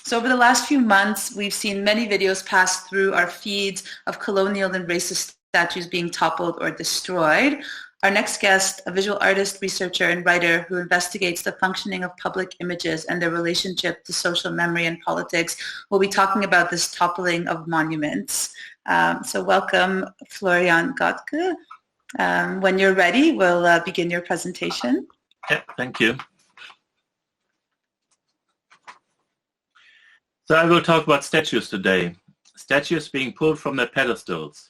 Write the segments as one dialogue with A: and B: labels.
A: So over the last few months, we've seen many videos pass through our feeds of colonial and racist statues being toppled or destroyed. Our next guest, a visual artist, researcher, and writer who investigates the functioning of public images and their relationship to social memory and politics, will be talking about this toppling of monuments. So welcome, Florian Göttke. When you're ready, we'll begin your presentation.
B: Yeah, thank you. So I will talk about statues today, statues being pulled from their pedestals.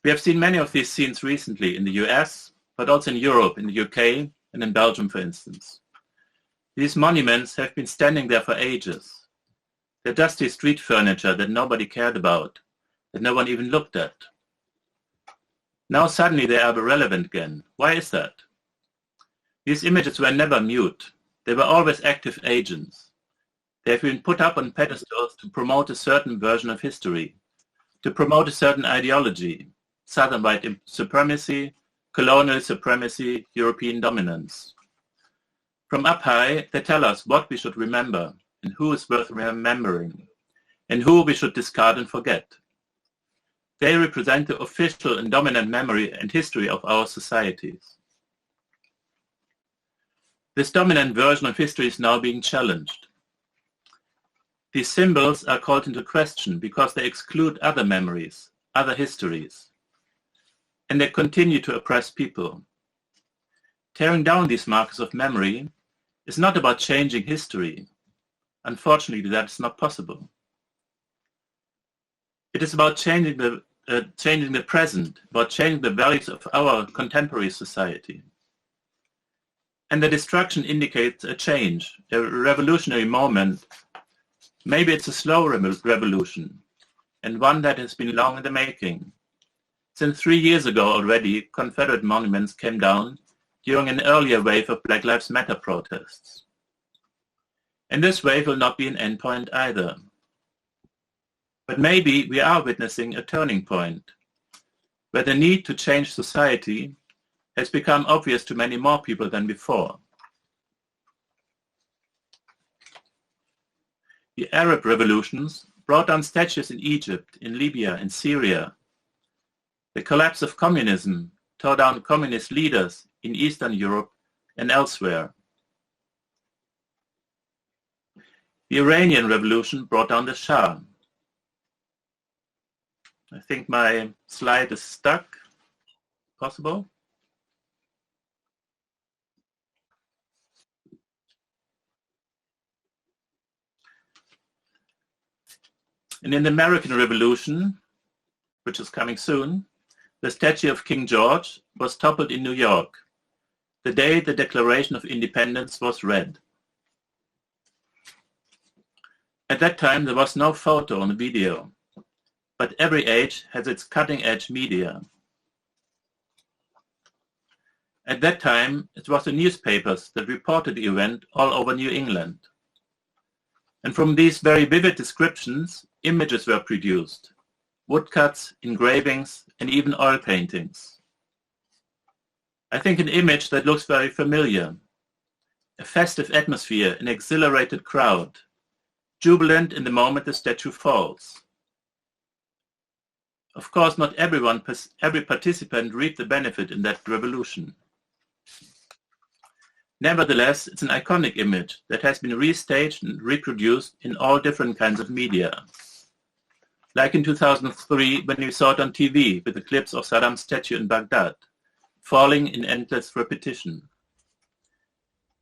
B: We have seen many of these scenes recently in the US, but also in Europe, in the UK, and in Belgium, for instance. These monuments have been standing there for ages. They're dusty street furniture that nobody cared about, that no one even looked at. Now suddenly they are irrelevant again. Why is that? These images were never mute. They were always active agents. They have been put up on pedestals to promote a certain version of history, to promote a certain ideology, Southern white supremacy, colonial supremacy, European dominance. From up high, they tell us what we should remember and who is worth remembering, and who we should discard and forget. They represent the official and dominant memory and history of our societies. This dominant version of history is now being challenged. These symbols are called into question because they exclude other memories, other histories, and they continue to oppress people. Tearing down these markers of memory is not about changing history. Unfortunately, that is not possible. It is about changing the present, about changing the values of our contemporary society. And the destruction indicates a change, a revolutionary moment. Maybe it's a slow revolution, and one that has been long in the making. Since 3 years ago already, Confederate monuments came down during an earlier wave of Black Lives Matter protests. And this wave will not be an endpoint either. But maybe we are witnessing a turning point, where the need to change society has become obvious to many more people than before. The Arab revolutions brought down statues in Egypt, in Libya, in Syria. The collapse of communism tore down communist leaders in Eastern Europe and elsewhere. The Iranian Revolution brought down the Shah. I think my slide is stuck. Possible? And in the American Revolution, which is coming soon, the statue of King George was toppled in New York, the day the Declaration of Independence was read. At that time, there was no photo or video, but every age has its cutting-edge media. At that time, it was the newspapers that reported the event all over New England. And from these very vivid descriptions, images were produced, woodcuts, engravings, and even oil paintings. I think an image that looks very familiar, a festive atmosphere, an exhilarated crowd, jubilant in the moment the statue falls. Of course, not every participant reaped the benefit in that revolution. Nevertheless, it's an iconic image that has been restaged and reproduced in all different kinds of media. Like in 2003, when we saw it on TV with the clips of Saddam's statue in Baghdad, falling in endless repetition.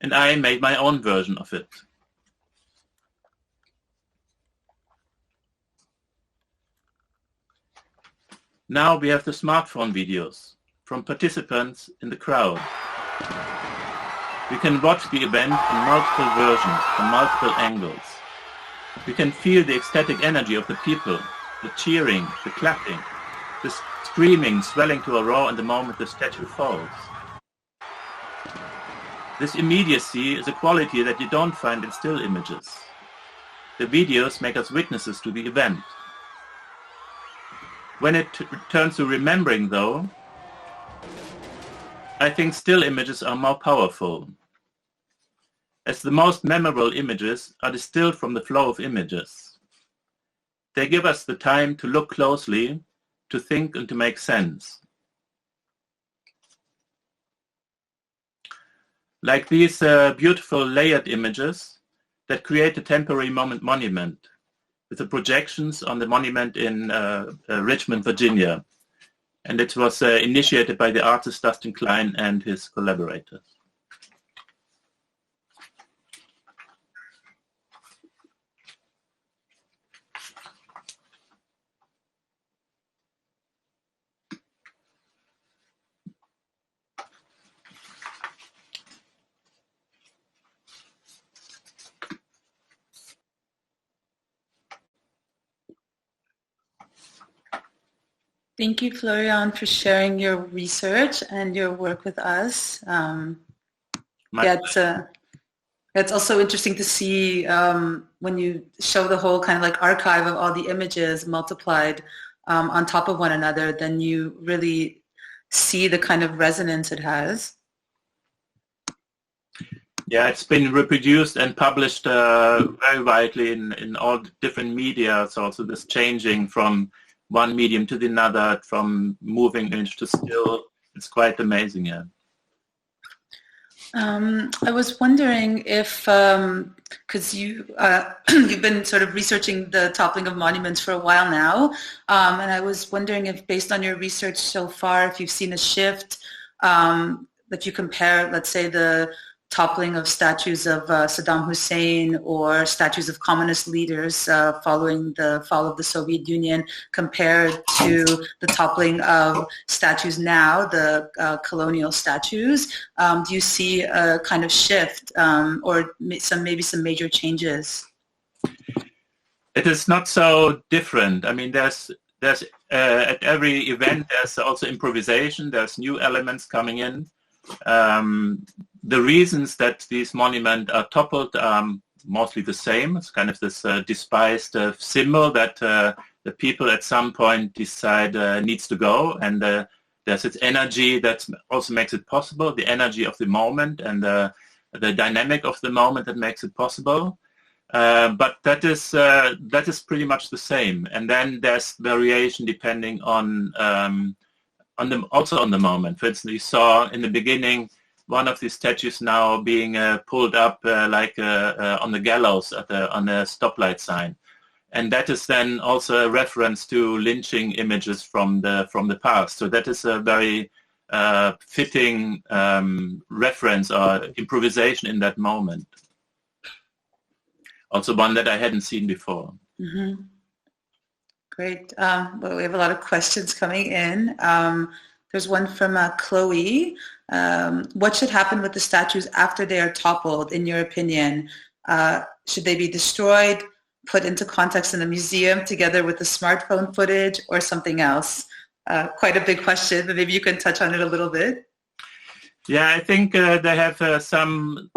B: And I made my own version of it. Now we have the smartphone videos from participants in the crowd. We can watch the event in multiple versions, from multiple angles. We can feel the ecstatic energy of the people, the cheering, the clapping, the screaming swelling to a roar in the moment the statue falls. This immediacy is a quality that you don't find in still images. The videos make us witnesses to the event. When it turns to remembering, though, I think still images are more powerful. as the most memorable images are distilled from the flow of images. They give us the time to look closely, to think and to make sense. Like these beautiful layered images that create a temporary monument with the projections on the monument in Richmond, Virginia. And it was initiated by the artist Dustin Klein and his collaborators.
A: Thank you, Florian, for sharing your research and your work with us. It's also interesting to see when you show the whole kind of like archive of all the images multiplied on top of one another, then you really see the kind of resonance it has.
B: Yeah, it's been reproduced and published very widely in all different media. So also this changing from one medium to the another, from moving image to still, it's quite amazing, yeah.
A: I was wondering if, because you've been sort of researching the toppling of monuments for a while now, and I was wondering if, based on your research so far, if you've seen a shift, if you compare, let's say, the toppling of statues of Saddam Hussein or statues of communist leaders following the fall of the Soviet Union compared to the toppling of statues now, the colonial statues. Do you see a kind of shift or maybe some major changes?
B: It is not so different. I mean, there's at every event there's also improvisation. There's new elements coming in. The reasons that these monuments are toppled are mostly the same. It's kind of this despised symbol that the people at some point decide needs to go, and there's its energy that also makes it possible, the energy of the moment and the dynamic of the moment that makes it possible. But that is pretty much the same. And then there's variation depending on the moment. For instance, you saw in the beginning one of these statues now being pulled up like on the gallows on a stoplight sign, and that is then also a reference to lynching images from the past. So that is a very fitting reference or improvisation in that moment. Also one that I hadn't seen before.
A: Mm-hmm. Great. Well, we have a lot of questions coming in. There's one from Chloe. What should happen with the statues after they are toppled, in your opinion? Should they be destroyed, put into context in a museum together with the smartphone footage, or something else? Quite a big question, but maybe you can touch on it a little bit.
B: Yeah, I think they have some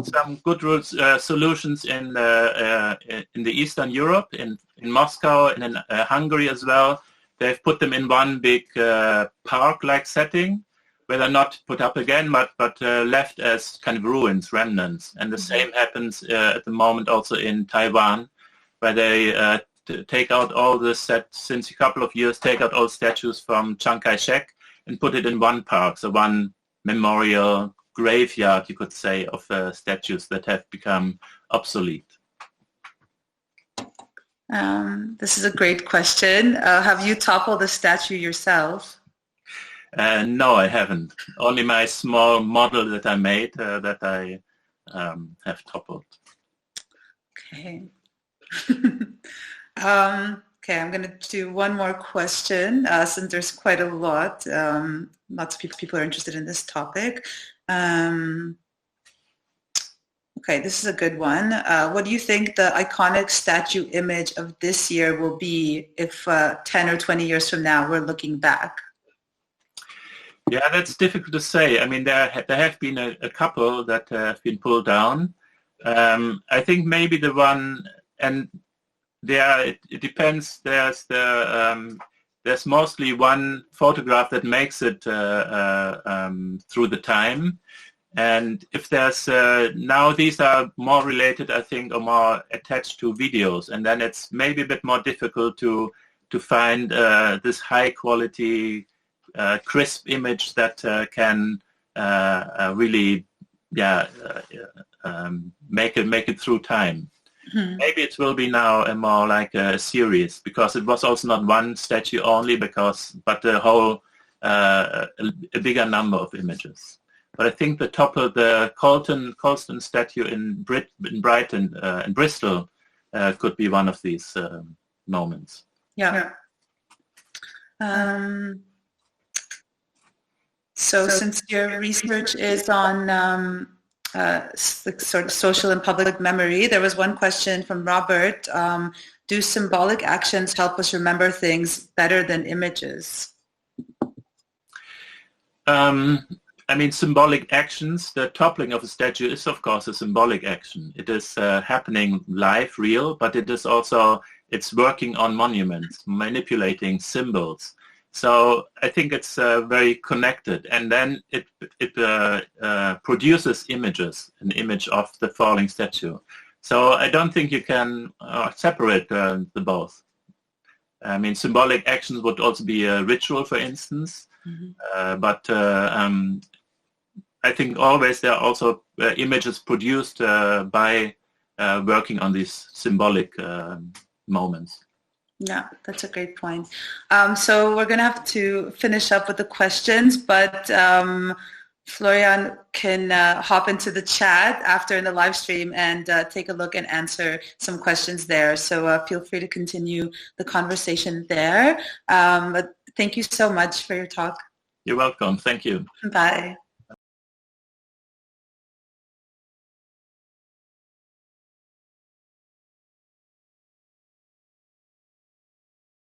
B: good solutions in the Eastern Europe, in Moscow and in Hungary as well. They've put them in one big park-like setting, where they're not put up again, but left as kind of ruins, remnants. And the same happens at the moment also in Taiwan, where they take out all the since a couple of years, take out all statues from Chiang Kai-shek and put it in one park, so one memorial graveyard, you could say, of statues that have become obsolete.
A: This is a great question. Have you toppled a statue yourself?
B: No, I haven't. Only my small model that I made that I have toppled.
A: Okay. Okay, I'm going to do one more question since there's quite a lot. Lots of people are interested in this topic. Okay, this is a good one. What do you think the iconic statue image of this year will be if 10 or 20 years from now we're looking back?
B: Yeah, that's difficult to say. I mean, there have been a couple that have been pulled down. I think maybe the one, and it depends. There's mostly one photograph that makes it through the time. And if there's, now these are more related, I think, or more attached to videos, and then it's maybe a bit more difficult to find this high quality, crisp image that can really, make it through time. Maybe it will be now a more like a series, because it was also not one statue only, but the whole a bigger number of images. But I think the Colston statue in Brighton, in Bristol, could be one of these moments.
A: Yeah. So since your research is on sort of social and public memory, there was one question from Robert. Do symbolic actions help us remember things better than images?
B: I mean, symbolic actions, the toppling of a statue is, of course, a symbolic action. It is happening live, real, but it is also, it's working on monuments, manipulating symbols. So I think it's very connected. And then it produces images, an image of the falling statue. So I don't think you can separate the both. I mean, symbolic actions would also be a ritual, for instance. But I think always there are also images produced by working on these symbolic moments.
A: Yeah, that's a great point. So we're going to have to finish up with the questions, but Florian can hop into the chat after in the live stream and take a look and answer some questions there. So feel free to continue the conversation there. But thank you so much for your talk.
B: You're welcome. Thank you.
A: Bye.